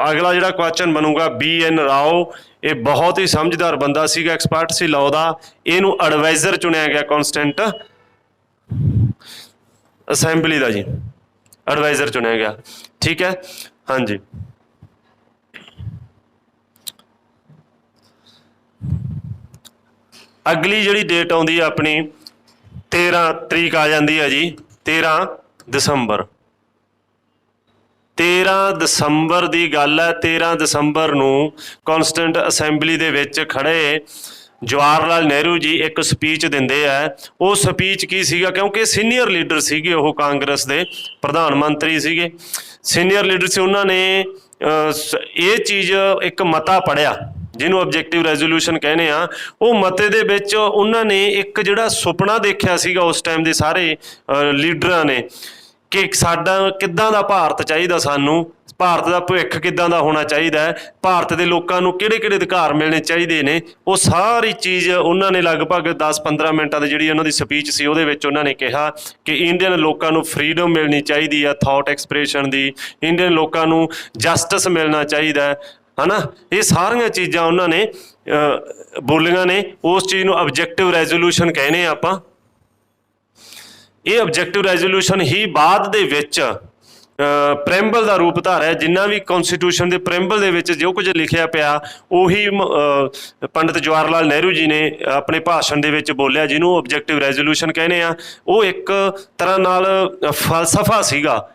ਅਗਲਾ ਜਿਹੜਾ ਕੁਐਸਚਨ ਬਣੂਗਾ BN ਰਾਓ, ਇਹ ਬਹੁਤ ਹੀ ਸਮਝਦਾਰ ਬੰਦਾ ਸੀਗਾ, ਐਕਸਪਰਟ ਸੀ ਲਾਅ ਦਾ, ਇਹਨੂੰ ਐਡਵਾਈਜ਼ਰ ਚੁਣਿਆ ਗਿਆ ਕੌਂਸਟੈਂਟ ਅਸੈਂਬਲੀ ਦਾ ਜੀ, ਐਡਵਾਈਜ਼ਰ ਚੁਣਿਆ ਗਿਆ। ਠੀਕ ਹੈ, ਹਾਂਜੀ। ਅਗਲੀ ਜਿਹੜੀ ਡੇਟ ਆਉਂਦੀ ਹੈ ਆਪਣੀ 13 ਤਰੀਕ ਆ ਜਾਂਦੀ ਹੈ ਜੀ, 13 ਦਸੰਬਰ। 13 ਦਸੰਬਰ ਦੀ ਗੱਲ ਹੈ। 13 ਦਸੰਬਰ ਨੂੰ ਕੌਂਸਟੈਂਟ ਅਸੈਂਬਲੀ ਦੇ ਵਿੱਚ ਖੜੇ ਜਵਾਹਰ ਲਾਲ ਨਹਿਰੂ ਜੀ ਇੱਕ ਸਪੀਚ ਦਿੰਦੇ ਆ। ਉਹ ਸਪੀਚ ਕੀ ਸੀਗਾ, ਕਿਉਂਕਿ ਸੀਨੀਅਰ ਲੀਡਰ ਸੀਗੇ, ਉਹ ਕਾਂਗਰਸ ਦੇ ਪ੍ਰਧਾਨ ਮੰਤਰੀ ਸੀਗੇ, ਸੀਨੀਅਰ ਲੀਡਰ ਸੀ। ਉਹਨਾਂ ਨੇ ਇਹ ਚੀਜ਼ ਇੱਕ ਮਤਾ ਪੜ੍ਹਿਆ ਜਿਹਨੂੰ ਆਬਜੈਕਟਿਵ ਰੈਜ਼ੋਲੂਸ਼ਨ ਕਹਿੰਦੇ ਆ। ਉਹ ਮਤੇ ਦੇ ਵਿੱਚ ਉਹਨਾਂ ਨੇ ਇੱਕ ਜਿਹੜਾ ਸੁਪਨਾ ਦੇਖਿਆ ਸੀਗਾ ਉਸ ਟਾਈਮ ਦੇ ਸਾਰੇ ਲੀਡਰਾਂ ਨੇ ਕਿ ਸਾਡਾ ਕਿੱਦਾਂ ਦਾ ਭਾਰਤ ਚਾਹੀਦਾ ਸਾਨੂੰ, ਭਾਰਤ ਦਾ ਭਵਿੱਖ ਕਿੱਦਾਂ ਦਾ ਹੋਣਾ ਚਾਹੀਦਾ ਹੈ, ਭਾਰਤ ਦੇ ਲੋਕਾਂ ਨੂੰ ਕਿਹੜੇ-ਕਿਹੜੇ ਅਧਿਕਾਰ ਮਿਲਣੇ ਚਾਹੀਦੇ ਨੇ, ਉਹ ਸਾਰੀ ਚੀਜ਼ ਉਹਨਾਂ ਨੇ ਲਗਭਗ 10-15 ਮਿੰਟਾਂ ਦੀ ਜਿਹੜੀ ਉਹਨਾਂ ਦੀ ਸਪੀਚ ਸੀ ਉਹਦੇ ਵਿੱਚ ਉਹਨਾਂ ਨੇ ਕਿਹਾ ਕਿ ਇੰਡੀਅਨ ਲੋਕਾਂ ਨੂੰ ਫਰੀडम ਮਿਲਣੀ ਚਾਹੀਦੀ ਆ ਥਾਟ ਐਕਸਪ੍ਰੈਸ਼ਨ ਦੀ, ਇੰਡੀਅਨ ਲੋਕਾਂ ਨੂੰ ਜਸਟਿਸ ਮਿਲਣਾ ਚਾਹੀਦਾ ਹੈ ਨਾ। ਇਹ ਸਾਰੀਆਂ ਚੀਜ਼ਾਂ ਉਹਨਾਂ ਨੇ ਬੋਲੀਆਂ ਨੇ। ਉਸ ਚੀਜ਼ ਨੂੰ ਆਬਜੈਕਟਿਵ ਰੈਜ਼ੋਲੂਸ਼ਨ ਕਹਿੰਦੇ ਆ ਆਪਾਂ। ਇਹ ਆਬਜੈਕਟਿਵ ਰੈਜ਼ੋਲੂਸ਼ਨ ਹੀ ਬਾਅਦ ਦੇ ਵਿੱਚ ਪ੍ਰੈਂਬਲ ਦਾ ਰੂਪ ਧਾਰਿਆ। ਜਿੰਨਾ ਵੀ ਕੌਨਸਟੀਟਿਊਸ਼ਨ ਦੇ ਪ੍ਰੈਂਬਲ ਦੇ ਵਿੱਚ ਜੋ ਕੁਝ ਲਿਖਿਆ ਪਿਆ ਉਹੀ ਪੰਡਿਤ ਜਵਾਹਰ ਲਾਲ ਨਹਿਰੂ ਜੀ ਨੇ ਆਪਣੇ ਭਾਸ਼ਣ ਦੇ ਵਿੱਚ ਬੋਲਿਆ, ਜਿਹਨੂੰ ਆਬਜੈਕਟਿਵ ਰੈਜ਼ੋਲੂਸ਼ਨ ਕਹਿੰਦੇ ਆ। ਉਹ ਇੱਕ ਤਰ੍ਹਾਂ ਨਾਲ ਫਲਸਫਾ ਸੀਗਾ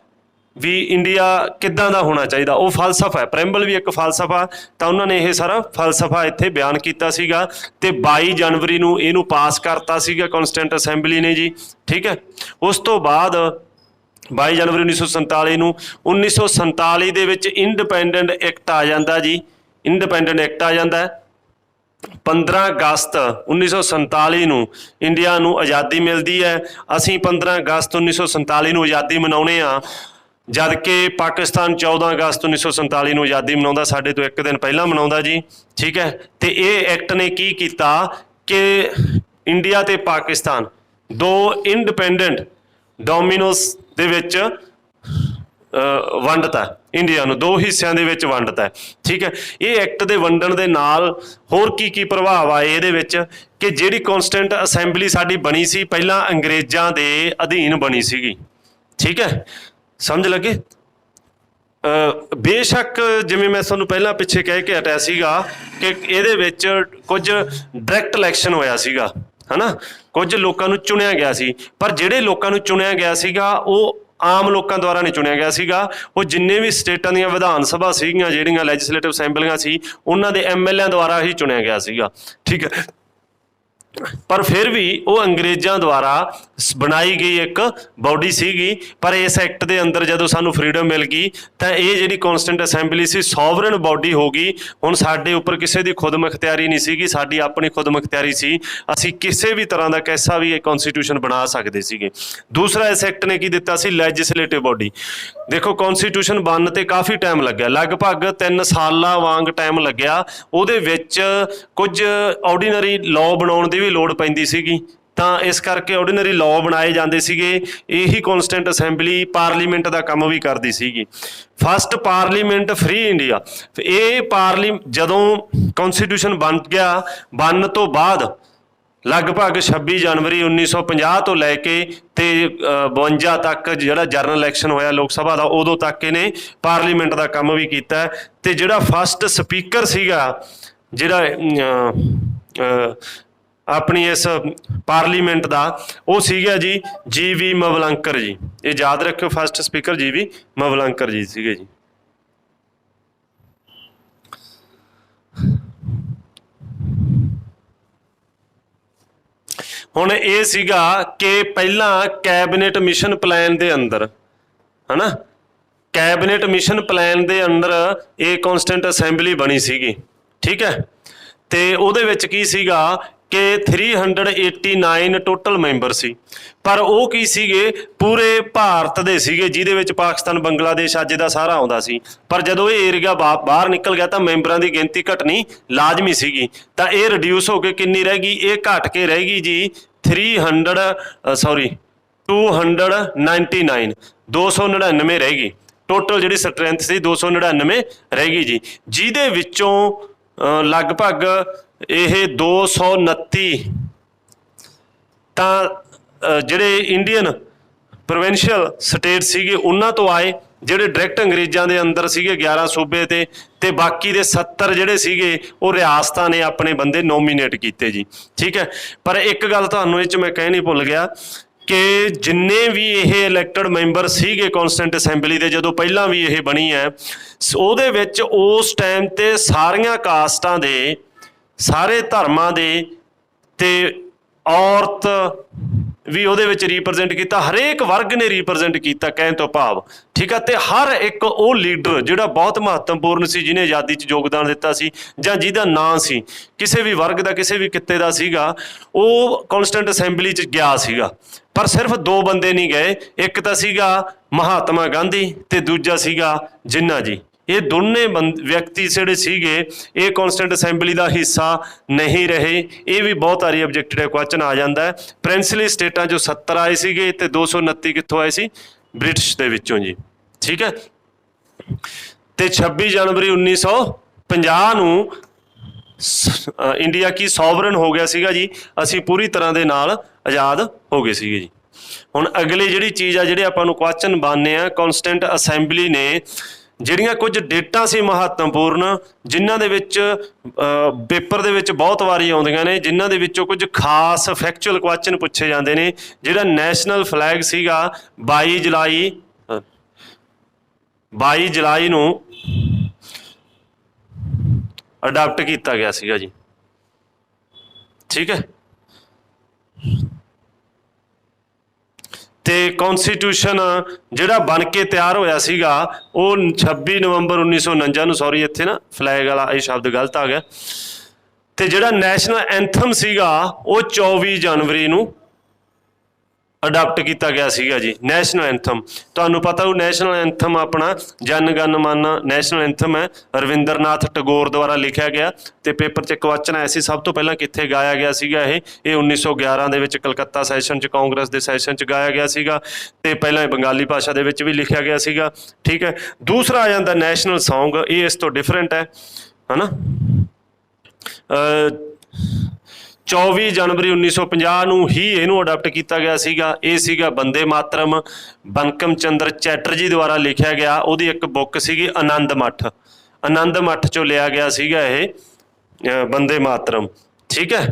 ਵੀ ਇੰਡੀਆ ਕਿੱਦਾਂ ਦਾ ਹੋਣਾ ਚਾਹੀਦਾ, ਉਹ ਫਲਸਫਾ ਹੈ। ਪ੍ਰੈਂਬਲ ਵੀ ਇੱਕ ਫਲਸਫਾ, ਤਾਂ ਉਹਨਾਂ ਨੇ ਇਹ ਸਾਰਾ ਫਲਸਫਾ ਇੱਥੇ ਬਿਆਨ ਕੀਤਾ ਸੀਗਾ ਤੇ 22 ਜਨਵਰੀ ਨੂੰ ਇਹਨੂੰ ਪਾਸ ਕਰਤਾ ਸੀਗਾ ਕੌਂਸਟੀਟਿਊਂਟ ਅਸੈਂਬਲੀ ਨੇ ਜੀ। ਠੀਕ ਹੈ, ਉਸ ਤੋਂ ਬਾਅਦ 22 ਜਨਵਰੀ 1947 ਨੂੰ 1947 ਦੇ ਵਿੱਚ ਇੰਡੀਪੈਂਡੈਂਟ ਐਕਟ ਆ ਜਾਂਦਾ ਜੀ। ਇੰਡੀਪੈਂਡੈਂਟ ਐਕਟ ਆ ਜਾਂਦਾ 15 ਅਗਸਤ 1947 ਨੂੰ ਇੰਡੀਆ ਨੂੰ ਆਜ਼ਾਦੀ ਮਿਲਦੀ ਹੈ। ਅਸੀਂ 15 ਅਗਸਤ 1947 ਨੂੰ ਆਜ਼ਾਦੀ ਮਨਾਉਂਦੇ ਹਾਂ, ਜਦ ਕਿ ਪਾਕਿਸਤਾਨ 14 ਅਗਸਤ 1947 ਨੂੰ ਆਜ਼ਾਦੀ ਮਨਾਉਂਦਾ, ਸਾਡੇ ਤੋਂ ਇੱਕ ਦਿਨ ਪਹਿਲਾਂ ਮਨਾਉਂਦਾ ਜੀ। ਠੀਕ ਹੈ, ਤੇ ਇਹ ਐਕਟ ਨੇ ਕੀ ਕੀਤਾ ਕਿ ਇੰਡੀਆ ਤੇ ਪਾਕਿਸਤਾਨ ਦੋ ਇੰਡੀਪੈਂਡੈਂਟ ਡੋਮੀਨੋਸ ਦੇ ਵਿੱਚ ਵੰਡਤਾ, ਇੰਡੀਆ ਨੂੰ ਦੋ ਹਿੱਸਿਆਂ ਦੇ ਵਿੱਚ ਵੰਡਤਾ। ਠੀਕ ਹੈ, ਇਹ ਐਕਟ ਦੇ ਵੰਡਣ ਦੇ ਨਾਲ ਹੋਰ ਕੀ ਕੀ ਪ੍ਰਭਾਵ ਆਏ ਇਹਦੇ ਵਿੱਚ ਕਿ ਜਿਹੜੀ ਕੌਂਸਟੀਟਿਊਂਟ ਅਸੈਂਬਲੀ ਸਾਡੀ ਬਣੀ ਸੀ ਪਹਿਲਾਂ ਅੰਗਰੇਜ਼ਾਂ ਦੇ ਅਧੀਨ ਬਣੀ ਸੀਗੀ। ਠੀਕ ਹੈ, ਸਮਝ ਲੱਗੇ। ਬੇਸ਼ੱਕ ਜਿਵੇਂ ਮੈਂ ਤੁਹਾਨੂੰ ਪਹਿਲਾਂ ਪਿੱਛੇ ਕਹਿ ਕੇ ਹਟਿਆ ਸੀਗਾ ਕਿ ਇਹਦੇ ਵਿੱਚ ਕੁਝ ਡਾਇਰੈਕਟ ਇਲੈਕਸ਼ਨ ਹੋਇਆ ਸੀਗਾ, ਹੈ ਨਾ, ਕੁਝ ਲੋਕਾਂ ਨੂੰ ਚੁਣਿਆ ਗਿਆ ਸੀ, ਪਰ ਜਿਹੜੇ ਲੋਕਾਂ ਨੂੰ ਚੁਣਿਆ ਗਿਆ ਸੀਗਾ ਉਹ ਆਮ ਲੋਕਾਂ ਦੁਆਰਾ ਨਹੀਂ ਚੁਣਿਆ ਗਿਆ ਸੀਗਾ। ਉਹ ਜਿੰਨੇ ਵੀ ਸਟੇਟਾਂ ਦੀਆਂ ਵਿਧਾਨ ਸਭਾ ਸੀਗੀਆਂ, ਜਿਹੜੀਆਂ ਲੈਜਿਸਲੇਟਿਵ ਅਸੈਂਬਲੀਆਂ ਸੀ, ਉਹਨਾਂ ਦੇ MLA ਦੁਆਰਾ ਹੀ ਚੁਣਿਆ ਗਿਆ ਸੀਗਾ। ਠੀਕ ਹੈ, ਪਰ ਫਿਰ ਵੀ ਉਹ ਅੰਗਰੇਜ਼ਾਂ ਦੁਆਰਾ ਬਣਾਈ ਗਈ ਇੱਕ ਬਾਡੀ ਸੀਗੀ। ਪਰ ਇਸ ਐਕਟ ਦੇ ਅੰਦਰ ਜਦੋਂ ਸਾਨੂੰ ਫਰੀडम ਮਿਲ ਗਈ ਤਾਂ ਇਹ ਜਿਹੜੀ ਕੌਂਸਟੀਟਿਊਂਟ ਅਸੈਂਬਲੀ ਸੀ ਸੋਵਰਨ ਬਾਡੀ ਹੋ ਗਈ। ਹੁਣ ਸਾਡੇ ਉੱਪਰ ਕਿਸੇ ਦੀ ਖੁਦਮੁਖਤਿਆਰੀ ਨਹੀਂ ਸੀਗੀ, ਸਾਡੀ ਆਪਣੀ ਖੁਦਮੁਖਤਿਆਰੀ ਸੀ। ਅਸੀਂ ਕਿਸੇ ਵੀ ਤਰ੍ਹਾਂ ਦਾ ਕੈਸਾ ਵੀ ਇਹ ਕੌਨਸਟੀਟਿਊਸ਼ਨ ਬਣਾ ਸਕਦੇ ਸੀਗੇ। ਦੂਸਰਾ ਇਸ ਐਕਟ ਨੇ ਕੀ ਦਿੱਤਾ ਸੀ, ਲੈਜਿਸਲੇਟਿਵ ਬਾਡੀ। ਦੇਖੋ ਕੌਨਸਟੀਟਿਊਸ਼ਨ ਬਣਨ ਤੇ ਕਾਫੀ ਟਾਈਮ ਲੱਗਿਆ, ਲਗਭਗ 3 ਸਾਲਾਂ ਵਾਂਗ ਟਾਈਮ ਲੱਗਿਆ। ਉਹਦੇ ਵਿੱਚ ਕੁਝ ਆਰਡੀਨਰੀ ਲਾਅ ਬਣਾਉਣ ਦੀ ਵੀ ਲੋੜ ਪੈਂਦੀ ਸੀਗੀ, ਤਾਂ ਇਸ ਕਰਕੇ ਆਰਡੀਨਰੀ ਲਾਅ ਬਣਾਏ ਜਾਂਦੇ ਸੀਗੇ। ਇਹੀ ਕੌਂਸਟੀਟਿਊਂਟ ਅਸੈਂਬਲੀ ਪਾਰਲੀਮੈਂਟ ਦਾ ਕੰਮ ਵੀ ਕਰਦੀ ਸੀਗੀ। ਫਸਟ ਪਾਰਲੀਮੈਂਟ ਫ੍ਰੀ ਇੰਡੀਆ, ਇਹ ਜਦੋਂ ਕੌਂਸਟੀਟਿਊਸ਼ਨ ਬਣ ਗਿਆ, ਬਣਨ ਤੋਂ ਬਾਅਦ ਲਗਭਗ 26 ਜਨਵਰੀ 1950 ਤੋਂ ਲੈ ਕੇ ਤੇ 52 ਤੱਕ ਜਿਹੜਾ ਜਨਰਲ ਇਲੈਕਸ਼ਨ ਹੋਇਆ ਲੋਕ ਸਭਾ ਦਾ, ਉਦੋਂ ਤੱਕ ਇਹਨੇ ਪਾਰਲੀਮੈਂਟ ਦਾ ਕੰਮ ਵੀ ਕੀਤਾ। ਤੇ ਜਿਹੜਾ ਫਸਟ ਸਪੀਕਰ ਸੀਗਾ ਜਿਹੜਾ ਆਪਣੀ ਇਸ ਪਾਰਲੀਮੈਂਟ ਦਾ, ਉਹ ਸੀਗਾ ਜੀ GV ਮਵਲੰਕਰ ਜੀ। ਇਹ ਯਾਦ ਰੱਖਿਓ, ਫਸਟ ਸਪੀਕਰ GV ਮਵਲੰਕਰ ਜੀ ਸੀਗੇ ਜੀ। ਹੁਣ ਇਹ ਸੀਗਾ ਕਿ ਪਹਿਲਾਂ ਕੈਬਨਿਟ ਮਿਸ਼ਨ ਪਲਾਨ ਦੇ ਅੰਦਰ, ਹੈ ਨਾ, ਕੈਬਨਿਟ ਮਿਸ਼ਨ ਪਲਾਨ ਦੇ ਅੰਦਰ ਇਹ ਕੌਂਸਟੀਟਿਊਂਟ ਅਸੈਂਬਲੀ ਬਣੀ ਸੀਗੀ। ਠੀਕ ਹੈ, ਤੇ ਉਹਦੇ ਵਿੱਚ ਕੀ ਸੀਗਾ ਕਿ 389 ਟੋਟਲ ਮੈਂਬਰ ਸੀ, ਪਰ ਉਹ ਕੀ ਸੀਗੇ, ਪੂਰੇ ਭਾਰਤ ਦੇ ਸੀਗੇ, ਜਿਹਦੇ ਵਿੱਚ ਪਾਕਿਸਤਾਨ, ਬੰਗਲਾਦੇਸ਼ ਅੱਜ ਦਾ ਸਾਰਾ ਆਉਂਦਾ ਸੀ। ਪਰ ਜਦੋਂ ਇਹ ਏਰੀਆ ਬਾਹਰ ਨਿਕਲ ਗਿਆ ਤਾਂ ਮੈਂਬਰਾਂ ਦੀ ਗਿਣਤੀ ਘਟਣੀ ਲਾਜ਼ਮੀ ਸੀਗੀ। ਤਾਂ ਇਹ ਰਿਡਿਊਸ ਹੋ ਕੇ ਕਿੰਨੀ ਰਹਿ ਗਈ, ਇਹ ਘਟ ਕੇ ਰਹਿ ਗਈ ਜੀ 299 ਰਹਿ ਗਈ। ਟੋਟਲ ਜਿਹੜੀ ਸਟਰੈਂਥ ਸੀ 299 ਰਹਿ ਗਈ ਜੀ, ਜਿਹਦੇ ਵਿੱਚੋਂ ਲਗਭਗ ਇਹ 229 ਤਾਂ ਜਿਹੜੇ ਇੰਡੀਅਨ ਪ੍ਰੋਵਿੰਸ਼ੀਅਲ ਸਟੇਟ ਸੀਗੇ ਉਹਨਾਂ ਤੋਂ ਆਏ, ਜਿਹੜੇ ਡਾਇਰੈਕਟ ਅੰਗਰੇਜ਼ਾਂ ਦੇ ਅੰਦਰ ਸੀਗੇ 11 ਸੂਬੇ ਤੇ ਬਾਕੀ ਦੇ 70 ਜਿਹੜੇ ਸੀਗੇ ਉਹ ਰਿਆਸਤਾਂ ਨੇ ਆਪਣੇ ਬੰਦੇ ਨੋਮੀਨੇਟ ਕੀਤੇ ਜੀ। ਠੀਕ ਹੈ, ਪਰ ਇੱਕ ਗੱਲ ਤੁਹਾਨੂੰ ਇਹ 'ਚ ਮੈਂ ਕਹਿਣੀ ਭੁੱਲ ਗਿਆ ਕਿ ਜਿੰਨੇ ਵੀ ਇਹ ਇਲੈਕਟਡ ਮੈਂਬਰ ਸੀਗੇ ਕੌਂਸਟੀਟਿਊਂਟ ਅਸੈਂਬਲੀ ਦੇ, ਜਦੋਂ ਪਹਿਲਾਂ ਵੀ ਇਹ ਬਣੀ ਹੈ, ਉਹਦੇ ਵਿੱਚ ਉਸ ਟਾਈਮ ਤੇ ਸਾਰੀਆਂ ਕਾਸਟਾਂ ਦੇ, ਸਾਰੇ ਧਰਮਾਂ ਦੇ ਤੇ ਔਰਤ ਵੀ ਉਹਦੇ ਵਿੱਚ ਰੀਪ੍ਰਜੈਂਟ ਕੀਤਾ, ਹਰੇਕ ਵਰਗ ਨੇ ਰੀਪ੍ਰਜੈਂਟ ਕੀਤਾ ਕਹਿਣ ਤੋਂ ਭਾਵ, ਠੀਕ ਆ। ਤੇ ਹਰ ਇੱਕ ਉਹ ਲੀਡਰ ਜਿਹੜਾ ਬਹੁਤ ਮਹੱਤਵਪੂਰਨ ਸੀ, ਜਿਹਨੇ ਆਜ਼ਾਦੀ 'ਚ ਯੋਗਦਾਨ ਦਿੱਤਾ ਸੀ ਜਾਂ ਜਿਹਦਾ ਨਾਂ ਸੀ ਕਿਸੇ ਵੀ ਵਰਗ ਦਾ, ਕਿਸੇ ਵੀ ਕਿੱਤੇ ਦਾ ਸੀਗਾ, ਉਹ ਕੌਂਸਟੀਟਿਊਂਟ ਅਸੈਂਬਲੀ 'ਚ ਗਿਆ ਸੀਗਾ। ਪਰ ਸਿਰਫ ਦੋ ਬੰਦੇ ਨਹੀਂ ਗਏ, ਇੱਕ ਤਾਂ ਸੀਗਾ ਮਹਾਤਮਾ ਗਾਂਧੀ ਤੇ ਦੂਜਾ ਸੀਗਾ ਜਿੰਨਾ ਜੀ। ਇਹ ਦੋਨੇ ਵਿਅਕਤੀ ਜਿਹੜੇ ਸੀਗੇ ਇਹ ਕੌਂਸਟੀਟਿਊਂਟ ਅਸੈਂਬਲੀ ਦਾ ਹਿੱਸਾ ਨਹੀਂ ਰਹੇ। ਇਹ ਵੀ ਬਹੁਤ ਵਾਰੀ ਆਬਜੈਕਟਿਵ ਕੁਐਸਚਨ ਆ ਜਾਂਦਾ ਹੈ। ਪ੍ਰਿੰਸਲੀ ਸਟੇਟਾਂ 'ਚੋਂ 70 ਆਏ ਸੀਗੇ ਤੇ 229 ਕਿੱਥੋਂ ਆਏ ਸੀ? ਬ੍ਰਿਟਿਸ਼ ਦੇ ਵਿੱਚੋਂ ਜੀ, ਠੀਕ ਹੈ। ਤੇ 26 ਜਨਵਰੀ 1950 ਨੂੰ ਇੰਡੀਆ ਕੀ ਸੋਵਰਨ ਹੋ ਗਿਆ ਸੀਗਾ ਜੀ, ਅਸੀਂ ਪੂਰੀ ਤਰ੍ਹਾਂ ਦੇ ਨਾਲ ਆਜ਼ਾਦ ਹੋ ਗਏ ਸੀਗੇ ਜੀ। ਹੁਣ ਅਗਲੀ ਜਿਹੜੀ ਚੀਜ਼ ਆ, ਜਿਹੜੇ ਆਪਾਂ ਨੂੰ ਕੁਐਸਚਨ ਬਣਨੇ ਆ, ਕੌਂਸਟੀਟਿਊਂਟ ਅਸੈਂਬਲੀ ਨੇ ਜਿਹੜੀਆਂ ਕੁਝ ਡੇਟਾਂ ਸੀ ਮਹੱਤਵਪੂਰਨ, ਜਿਨ੍ਹਾਂ ਦੇ ਵਿੱਚ ਪੇਪਰ ਦੇ ਵਿੱਚ ਬਹੁਤ ਵਾਰੀ ਆਉਂਦੀਆਂ ਨੇ, ਜਿਨ੍ਹਾਂ ਦੇ ਵਿੱਚੋਂ ਕੁਝ ਖਾਸ ਫੈਕਚੁਅਲ ਕੁਐਸਚਨ ਪੁੱਛੇ ਜਾਂਦੇ ਨੇ। ਜਿਹੜਾ ਨੈਸ਼ਨਲ ਫਲੈਗ ਸੀਗਾ 22 ਜੁਲਾਈ ਨੂੰ ਅਡਾਪਟ ਕੀਤਾ ਗਿਆ ਸੀਗਾ ਜੀ, ਠੀਕ ਹੈ। ਤੇ ਕੌਨਸਟੀਟਿਊਸ਼ਨ ਜਿਹੜਾ ਬਣ ਕੇ ਤਿਆਰ ਹੋਇਆ ਸੀਗਾ ਉਹ 26 ਨਵੰਬਰ 1949 ਨੂੰ, ਸੌਰੀ ਇੱਥੇ ਨਾ ਫਲੈਗ ਵਾਲਾ ਇਹ ਸ਼ਬਦ ਗਲਤ ਆ ਗਿਆ। ਤੇ ਜਿਹੜਾ ਨੈਸ਼ਨਲ ਐਂਥਮ ਸੀਗਾ ਉਹ 24 ਜਨਵਰੀ ਨੂੰ ਅਡਾਪਟ ਕੀਤਾ ਗਿਆ ਸੀਗਾ ਜੀ। ਨੈਸ਼ਨਲ ਐਂਥਮ ਤੁਹਾਨੂੰ ਪਤਾ ਉਹ ਨੈਸ਼ਨਲ ਐਂਥਮ ਆਪਣਾ ਜਨ ਗਣ ਮਨ ਨੈਸ਼ਨਲ ਐਂਥਮ ਹੈ, ਰਵਿੰਦਰਨਾਥ ਟੈਗੋਰ ਦੁਆਰਾ ਲਿਖਿਆ ਗਿਆ। ਤੇ ਪੇਪਰ 'ਚ ਕੁਐਸਚਨ ਆਇਆ ਸੀ ਸਭ ਤੋਂ ਪਹਿਲਾਂ ਕਿੱਥੇ ਗਾਇਆ ਗਿਆ ਸੀਗਾ? ਇਹ 1911 ਦੇ ਵਿੱਚ ਕਲਕੱਤਾ ਸੈਸ਼ਨ 'ਚ, ਕਾਂਗਰਸ ਦੇ ਸੈਸ਼ਨ 'ਚ ਗਾਇਆ ਗਿਆ ਸੀਗਾ। ਤੇ ਪਹਿਲਾਂ ਇਹ ਬੰਗਾਲੀ ਭਾਸ਼ਾ ਦੇ ਵਿੱਚ ਵੀ ਲਿਖਿਆ ਗਿਆ ਸੀਗਾ, ਠੀਕ ਹੈ। ਦੂਸਰਾ ਆ ਜਾਂਦਾ ਨੈਸ਼ਨਲ ਸੌਂਗ, ਇਹ ਇਸ ਤੋਂ ਡਿਫਰੈਂਟ ਹੈ ਨਾ। 24 ਜਨਵਰੀ 1950 ਨੂੰ ਹੀ ਇਹਨੂੰ ਅਡਾਪਟ ਕੀਤਾ ਗਿਆ ਸੀਗਾ। ਇਹ ਸੀਗਾ ਬੰਦੇ ਮਾਤਰਮ, ਬੰਕਮ ਚੰਦਰ ਚੈਟਰਜੀ ਦੁਆਰਾ ਲਿਖਿਆ ਗਿਆ। ਉਹਦੀ ਇੱਕ ਬੁੱਕ ਸੀਗੀ ਆਨੰਦ ਮੱਠ, ਆਨੰਦ ਮੱਠ 'ਚੋਂ ਲਿਆ ਗਿਆ ਸੀਗਾ ਇਹ ਬੰਦੇ ਮਾਤਰਮ, ਠੀਕ ਹੈ।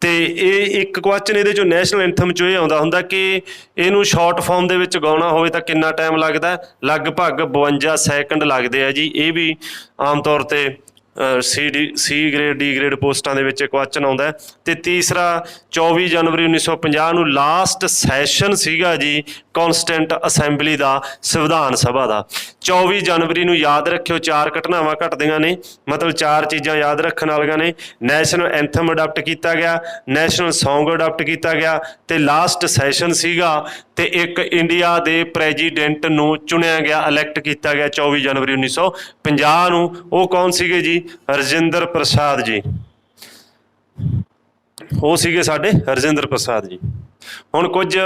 ਤੇ ਇਹ ਇੱਕ ਕੁਐਸਚਨ ਇਹਦੇ 'ਚੋਂ ਨੈਸ਼ਨਲ ਐਂਥਮ 'ਚੋਂ ਇਹ ਆਉਂਦਾ ਹੁੰਦਾ ਕਿ ਇਹਨੂੰ ਸ਼ਾਰਟ ਫਾਰਮ ਦੇ ਵਿੱਚ ਗਾਉਣਾ ਹੋਵੇ ਤਾਂ ਕਿੰਨਾ ਟਾਈਮ ਲੱਗਦਾ? ਲਗਭਗ 52 ਸੈਕਿੰਡ ਲੱਗਦੇ ਆ ਜੀ। ਇਹ ਵੀ ਆਮ ਤੌਰ 'ਤੇ ਸੀ ਗ੍ਰੇਡ ਡੀ ਗ੍ਰੇਡ ਪੋਸਟਾਂ ਦੇ ਵਿੱਚ ਕੁਐਸਚਨ ਆਉਂਦਾ। ਤੇ ਤੀਸਰਾ 24 ਜਨਵਰੀ 1950 ਨੂੰ ਲਾਸਟ ਸੈਸ਼ਨ ਸੀਗਾ ਜੀ ਕੌਂਸਟੀਟਿਊਂਟ ਅਸੈਂਬਲੀ ਦਾ, ਸੰਵਿਧਾਨ ਸਭਾ ਦਾ। 24 ਜਨਵਰੀ ਨੂੰ ਯਾਦ ਰੱਖਿਓ 4 ਘਟਨਾਵਾਂ ਘਟਦੀਆਂ ਨੇ, ਮਤਲਬ 4 ਚੀਜ਼ਾਂ ਯਾਦ ਰੱਖਣ ਵਾਲੀਆਂ ਨੇ। ਨੈਸ਼ਨਲ ਐਂਥਮ ਅਡਾਪਟ ਕੀਤਾ ਗਿਆ, ਨੈਸ਼ਨਲ ਸੌਂਗ ਅਡਾਪਟ ਕੀਤਾ ਗਿਆ ਤੇ ਲਾਸਟ ਸੈਸ਼ਨ ਸੀਗਾ। ਤੇ ਇੱਕ ਇੰਡੀਆ ਦੇ ਪ੍ਰੈਜ਼ੀਡੈਂਟ ਨੂੰ ਚੁਣਿਆ ਗਿਆ, ਇਲੈਕਟ ਕੀਤਾ ਗਿਆ 24 ਜਨਵਰੀ 1950 ਨੂੰ। ਉਹ ਕੌਣ ਸੀਗੇ ਜੀ? ਰਜਿੰਦਰ ਪ੍ਰਸਾਦ ਜੀ, ਉਹ ਸੀਗੇ ਸਾਡੇ ਰਜਿੰਦਰ ਪ੍ਰਸਾਦ ਜੀ। ਹੁਣ ਕੁਝ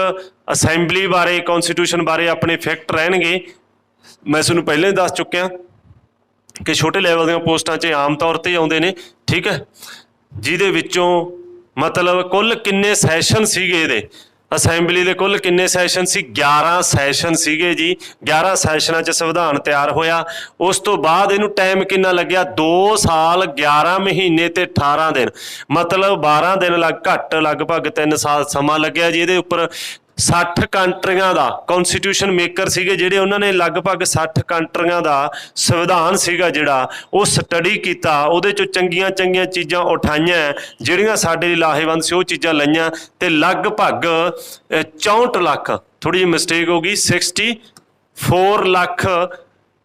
ਅਸੈਂਬਲੀ ਬਾਰੇ, ਕੌਂਸਟੀਟਿਊਸ਼ਨ ਬਾਰੇ ਆਪਣੇ ਫੈਕਟ ਰਹਿਣਗੇ। ਮੈਂ ਤੁਹਾਨੂੰ ਪਹਿਲਾਂ ਹੀ ਦੱਸ ਚੁੱਕਿਆ ਕਿ ਛੋਟੇ ਲੈਵਲ ਦੀਆਂ ਪੋਸਟਾਂ 'ਚ ਆਮ ਤੌਰ 'ਤੇ ਆਉਂਦੇ ਨੇ, ਠੀਕ ਹੈ। ਜਿਹਦੇ ਵਿੱਚੋਂ ਮਤਲਬ ਕੁੱਲ ਕਿੰਨੇ ਸੈਸ਼ਨ ਸੀਗੇ ਇਹਦੇ, ਅਸੈਂਬਲੀ ਦੇ ਕੁੱਲ ਕਿੰਨੇ ਸੈਸ਼ਨ ਸੀ? 11 ਸੈਸ਼ਨ ਸੀਗੇ ਜੀ। 11 ਸੈਸ਼ਨਾਂ 'ਚ ਸੰਵਿਧਾਨ ਤਿਆਰ ਹੋਇਆ। ਉਸ ਤੋਂ ਬਾਅਦ ਇਹਨੂੰ ਟਾਈਮ ਕਿੰਨਾ ਲੱਗਿਆ? 2 ਸਾਲ 11 ਮਹੀਨੇ ਤੇ 18 ਦਿਨ, ਮਤਲਬ 12 ਦਿਨ ਘੱਟ, ਲਗਭਗ 3 ਸਾਲ ਸਮਾਂ ਲੱਗਿਆ ਜੀ। ਇਹਦੇ ਉੱਪਰ 60 ਕੰਟਰੀਆਂ ਦਾ ਕੌਂਸਟੀਟਿਊਸ਼ਨ ਮੇਕਰ ਸੀਗੇ ਜਿਹੜੇ, ਉਹਨਾਂ ਨੇ ਲਗਭਗ 60 ਕੰਟਰੀਆਂ ਦਾ ਸੰਵਿਧਾਨ ਸੀਗਾ ਜਿਹੜਾ ਉਹ ਸਟੱਡੀ ਕੀਤਾ। ਉਹਦੇ 'ਚੋਂ ਚੰਗੀਆਂ ਚੰਗੀਆਂ ਚੀਜ਼ਾਂ ਉਠਾਈਆਂ ਜਿਹੜੀਆਂ ਸਾਡੇ ਲਈ ਲਾਹੇਵੰਦ ਸੀ, ਉਹ ਚੀਜ਼ਾਂ ਲਈਆਂ। ਤੇ ਲਗਭਗ 64 ਲੱਖ, ਥੋੜ੍ਹੀ ਜਿਹੀ ਮਿਸਟੇਕ ਹੋ ਗਈ, 64 ਲੱਖ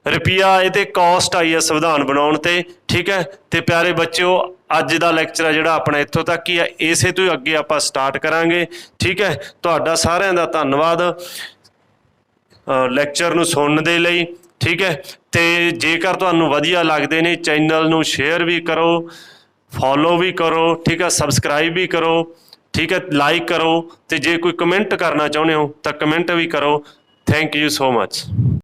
ਰੁਪਈਆ ਇਹਦੇ ਕਾਸਟ ਆਈ ਹੈ ਸੰਵਿਧਾਨ ਬਣਾਉਣ ਤੇ, ਠੀਕ ਹੈ। ਤੇ ਪਿਆਰੇ ਬੱਚਿਓ, ਅੱਜ ਦਾ ਲੈਕਚਰ ਆ ਜਿਹੜਾ ਆਪਣਾ ਇੱਥੋਂ ਤੱਕ ਹੀ ਆ। ਇਸੇ ਤੋਂ ਅੱਗੇ ਆਪਾਂ ਸਟਾਰਟ ਕਰਾਂਗੇ, ਠੀਕ ਹੈ। ਤੁਹਾਡਾ ਸਾਰਿਆਂ ਦਾ ਧੰਨਵਾਦ ਲੈਕਚਰ ਨੂੰ ਸੁਣਨ ਦੇ ਲਈ, ਠੀਕ ਹੈ। ਤੇ ਜੇਕਰ ਤੁਹਾਨੂੰ ਵਧੀਆ ਲੱਗਦੇ ਨੇ ਚੈਨਲ ਨੂੰ ਸ਼ੇਅਰ ਵੀ ਕਰੋ, ਫੋਲੋ ਵੀ ਕਰੋ, ਠੀਕ ਹੈ, ਸਬਸਕ੍ਰਾਈਬ ਵੀ ਕਰੋ, ਠੀਕ ਹੈ, ਲਾਈਕ ਕਰੋ। ਤੇ ਜੇ ਕੋਈ ਕਮੈਂਟ ਕਰਨਾ ਚਾਹੁੰਦੇ ਹੋ ਤਾਂ ਕਮੈਂਟ ਵੀ ਕਰੋ। Thank you so much.